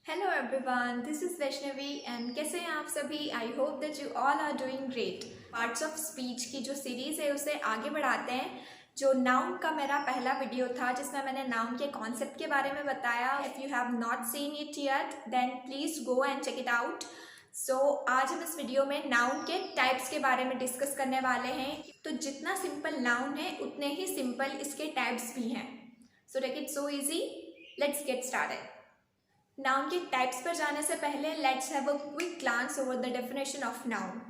Hello everyone, this is Vaishnavi and कैसे हैं आप सभी। I hope that you all are doing great. Parts of speech की जो सीरीज़ है उसे आगे बढ़ाते हैं। जो नाउन का मेरा पहला वीडियो था जिसमें मैंने नाउन के कॉन्सेप्ट के बारे में बताया, if you have not seen it yet then please go and check it out. So आज हम इस वीडियो में नाउन के टाइप्स के बारे में डिस्कस करने वाले हैं। तो जितना सिंपल नाउन है उतने ही सिंपल इसके टाइप्स भी हैं। So take it so easy, let's get started. Noun के टाइप्स पर जाने से पहले let's have a quick glance over the definition of noun.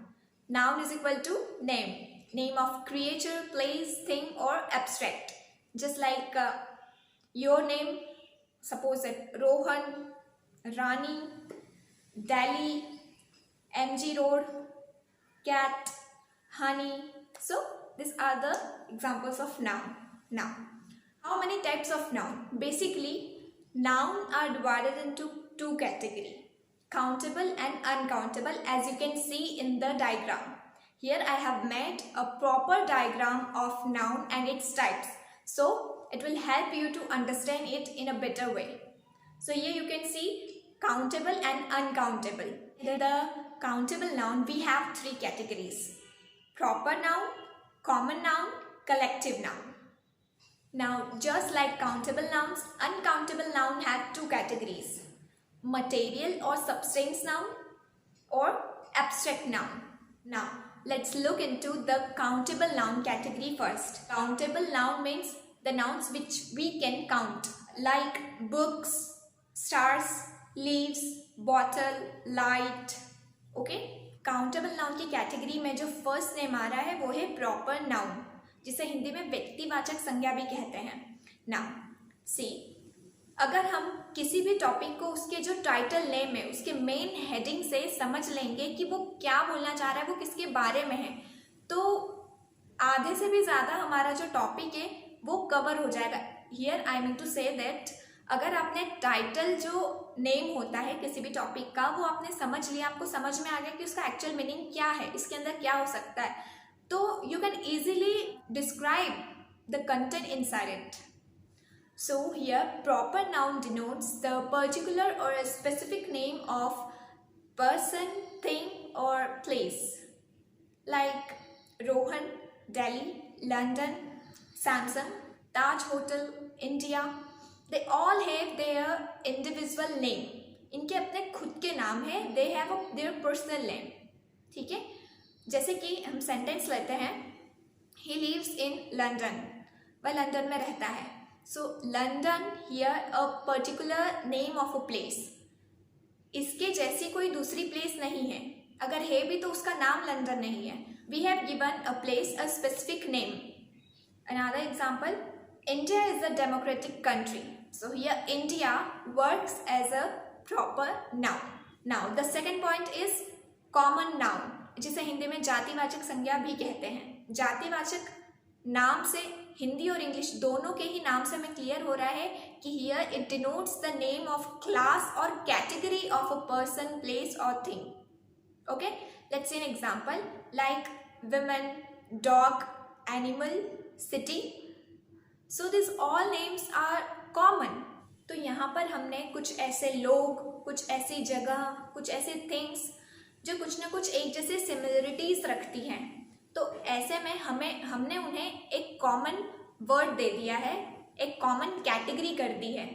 Noun is equal to name, name of creature, place, thing और abstract. Just like your name, suppose it Rohan, Rani, Delhi, MG road, cat, honey. So these are the examples of noun. Now, how many types of noun? Basically, noun are divided into two categories, countable and uncountable, as you can see in the diagram. Here I have made a proper diagram of noun and its types, so it will help you to understand it in a better way. So here you can see countable and uncountable. In the countable noun we have three categories: proper noun, common noun, collective noun. Now, just like countable nouns, uncountable noun have two categories: material or substance noun or abstract noun. Now, let's look into the countable noun category first. Countable noun means the nouns which we can count, like books, stars, leaves, bottle, light. Okay? Countable noun की category में जो first name आ रहा है वो है proper noun, जिसे हिंदी में व्यक्तिवाचक संज्ञा भी कहते हैं। नाउ सी, अगर हम किसी भी टॉपिक को उसके जो टाइटल नेम है उसके मेन हेडिंग से समझ लेंगे कि वो क्या बोलना चाह रहा है, वो किसके बारे में है, तो आधे से भी ज़्यादा हमारा जो टॉपिक है वो कवर हो जाएगा। Here I mean to say that अगर आपने टाइटल जो नेम होता है किसी भी टॉपिक का वो आपने समझ लिया, आपको समझ में आ गया कि उसका एक्चुअल मीनिंग क्या है, इसके अंदर क्या हो सकता है, तो you can easily describe the content inside it. So here proper noun denotes the particular or a specific name of person, thing or place, like Rohan, Delhi, London, Samsung, Taj Hotel, India. They all have their individual name. इनके अपने खुद के नाम है. They have their personal name. ठीक है, जैसे कि हम सेंटेंस लेते हैं, He lives in London. वह लंदन में रहता है. So London here a particular name of a place. इसके जैसी कोई दूसरी प्लेस नहीं है. अगर है भी तो उसका नाम लंदन नहीं है. We have given a place a specific name. Another example, India is a democratic country. So here India works as a proper noun. Now the second point is common noun, जिसे हिंदी में जातिवाचक संज्ञा भी कहते हैं. जातिवाचक नाम से हिंदी और इंग्लिश दोनों के ही नाम से हमें क्लियर हो रहा है कि here it denotes the name of class or category of a person, place or thing. Okay, let's see an example like women, dog, animal, city. So these all names are common. तो यहाँ पर हमने कुछ ऐसे लोग, कुछ ऐसी जगह, कुछ ऐसे थिंग्स जो कुछ ना कुछ एक जैसे सिमिलरिटीज रखती हैं, तो ऐसे में हमने उन्हें एक कॉमन वर्ड दे दिया है, एक कॉमन कैटेगरी कर दी है,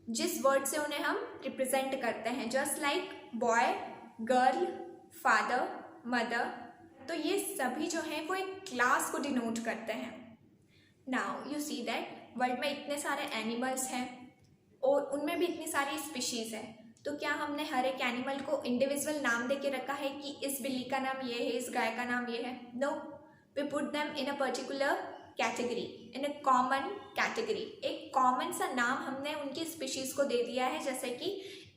जिस वर्ड से उन्हें हम रिप्रेजेंट करते हैं. Just like boy, girl, father, mother. तो ये सभी जो हैं वो एक क्लास को डिनोट करते हैं. Now you see that world में इतने सारे एनिमल्स हैं और उनमें भी इतनी सारी स्पीशीज़ है, तो क्या हमने हर एक एनिमल को इंडिविजुअल नाम दे के रखा है कि इस बिल्ली का नाम ये है, इस गाय का नाम ये है? No, we put them in a particular category, in a common category. एक कॉमन सा नाम हमने उनकी स्पीशीज़ को दे दिया है, जैसे कि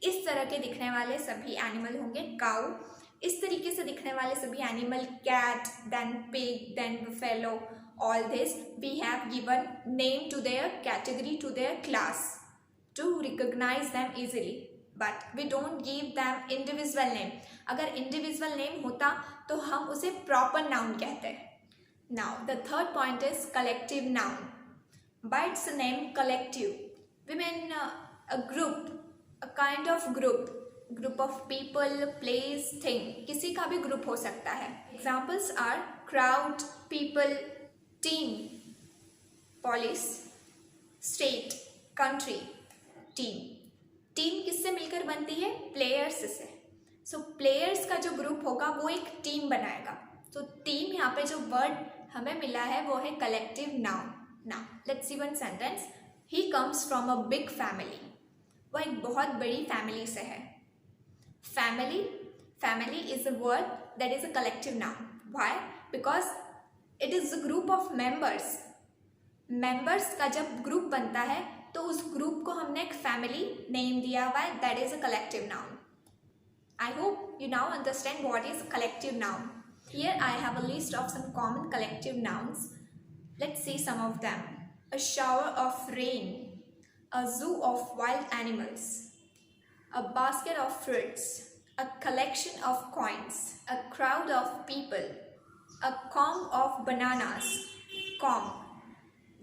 इस तरह के दिखने वाले सभी एनिमल होंगे काऊ, इस तरीके से दिखने वाले सभी animal cat, then pig, then buffalo. All this we have given name to their category, to their class, to recognize them easily, but we don't give them individual name. अगर individual name होता तो हम उसे proper noun कहते हैं. Now the third point is collective noun. By its name collective, we mean a group, a kind of group of people, place, thing, किसी का भी ग्रुप हो सकता है. Examples are crowd, people, team, police, state, country, team. Team किससे मिलकर बनती है? प्लेयर्स से. सो प्लेयर्स का जो ग्रुप होगा वो एक टीम बनाएगा. तो टीम यहाँ पे जो वर्ड हमें मिला है वो है collective noun. Now let's see one sentence. He comes from a big family. वह एक बहुत बड़ी फैमिली से है. Family is a word that is a collective noun. Why? Because it is a group of members. Members का जब group बनता है तो उस ग्रुप को हमने एक फैमिली नेम दिया हुआ है. That is a collective noun. I hope you now understand what is collective noun. Here I have a list of some common collective nouns. Let's see some of them. A shower of rain, a zoo of wild animals, a basket of fruits, a collection of coins, a crowd of people, a comb of bananas. Comb.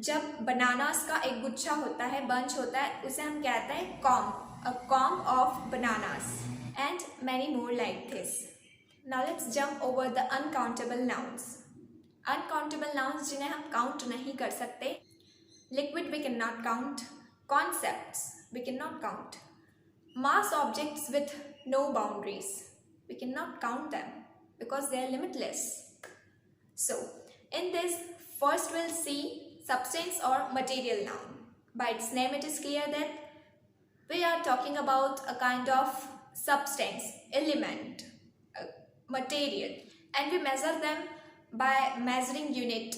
जब bananas का एक गुच्छा होता है, bunch होता है, उसे हम कहते हैं comb. A comb of bananas. And many more like this. Now let's jump over the uncountable nouns. Uncountable nouns जिन्हें हम count नहीं कर सकते. Liquid we cannot count. Concepts we cannot count. Mass objects with no boundaries we cannot count them because they are limitless. So in this, first we'll see substance or material noun. By its name it is clear that we are talking about a kind of substance, element, material, and we measure them by measuring unit.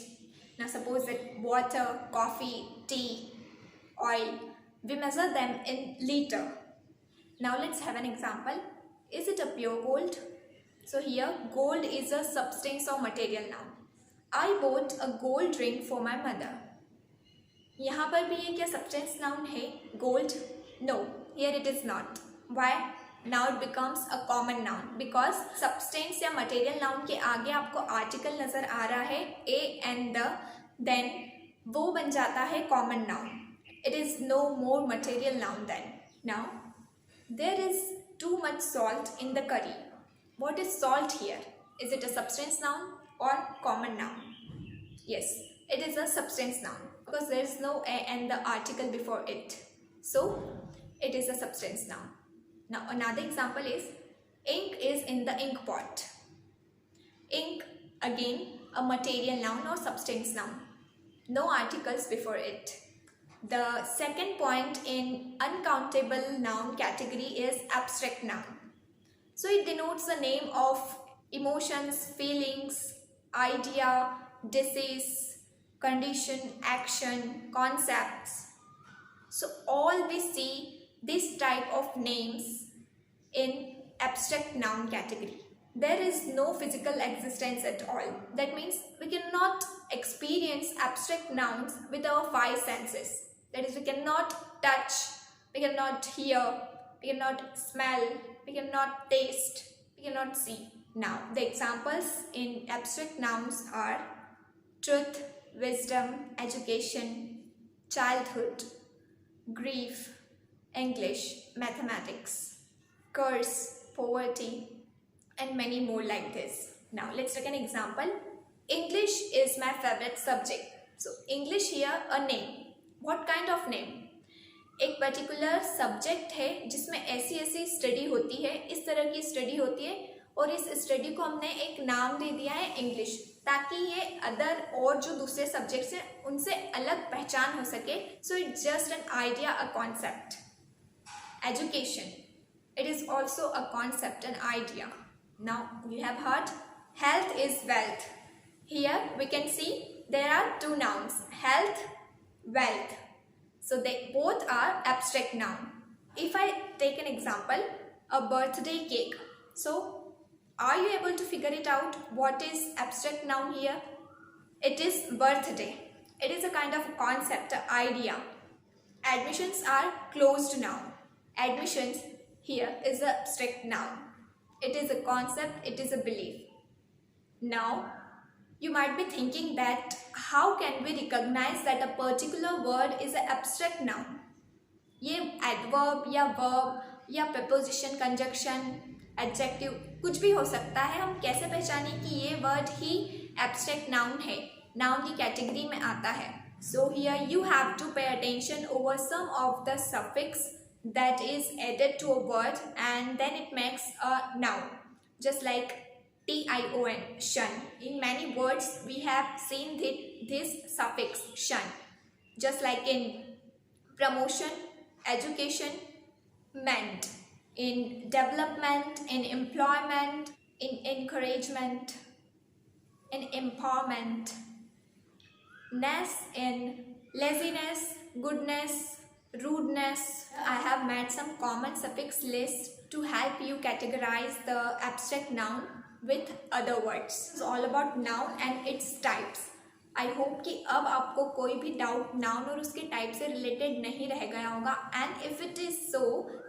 Now suppose that water, coffee, tea, oil, we measure them in liter. Now let's have an example. Is it a pure gold? So here gold is a substance or material noun. I bought a gold ring for my mother. यहाँ पर भी ये क्या substance noun है? Gold? No, here it is not. Why? Now it becomes a common noun because substance या material noun के आगे आपको article नजर आ रहा है a and the, then वो बन जाता है common noun. It is no more material noun then. Now there is too much salt in the curry. What is salt here? Is it a substance noun or common noun? Yes, it is a substance noun because there is no a and the article before it. So it is a substance noun. Now another example is ink is in the ink pot. Ink, again a material noun or substance noun. No articles before it. The second point in uncountable noun category is abstract noun. So it denotes the name of emotions, feelings, idea, disease, condition, action, concepts. So all we see this type of names in abstract noun category. There is no physical existence at all. That means we cannot experience abstract nouns with our five senses. That is, we cannot touch, we cannot hear, we cannot smell, we cannot taste, we cannot see. Now the examples in abstract nouns are truth, wisdom, education, childhood, grief, English, mathematics, curse, poverty, and many more like this. Now let's take an example. English is my favorite subject. So English here a name. What kind of name? एक particular subject है जिसमें ऐसी ऐसी study होती है, इस तरह की स्टडी होती है और इस स्टडी को हमने एक नाम दे दिया है इंग्लिश, ताकि ये अदर और जो दूसरे सब्जेक्ट्स हैं उनसे अलग पहचान हो सके. So it's just an idea, a concept. Education, it is also a concept, an idea. Now you have heard health is wealth. Here we can see there are two nouns, health, wealth. So they both are abstract noun. If I take an example, a birthday cake. So are you able to figure it out? What is abstract noun here? It is birthday. It is a kind of concept, an idea. Admissions are closed noun. Admissions here is an abstract noun. It is a concept, it is a belief. Now you might be thinking that how can we recognize that a particular word is an abstract noun? ये adverb या verb या preposition, conjunction, adjective कुछ भी हो सकता है। हम कैसे पहचाने कि ये वर्ड ही abstract noun है, noun की कैटेगरी में आता है? So here you have to pay attention over some of the suffix that is added to a word and then it makes a noun, just like tion, shun. In many words we have seen this suffix shun, just like in promotion, education, meant, in development, in employment, in encouragement, in empowerment, ness, in laziness, goodness, rudeness. I have made some common suffix list to help you categorize the abstract noun with other words. It's all about noun and its types. I hope कि अब आपको कोई भी doubt noun और उसके type से related नहीं रह गया होगा, and if it is so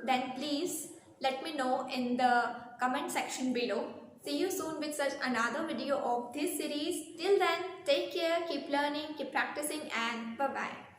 then please let me know in the comment section below. See you soon with such another video of this series. Till then, take care, keep learning, keep practicing, and bye bye.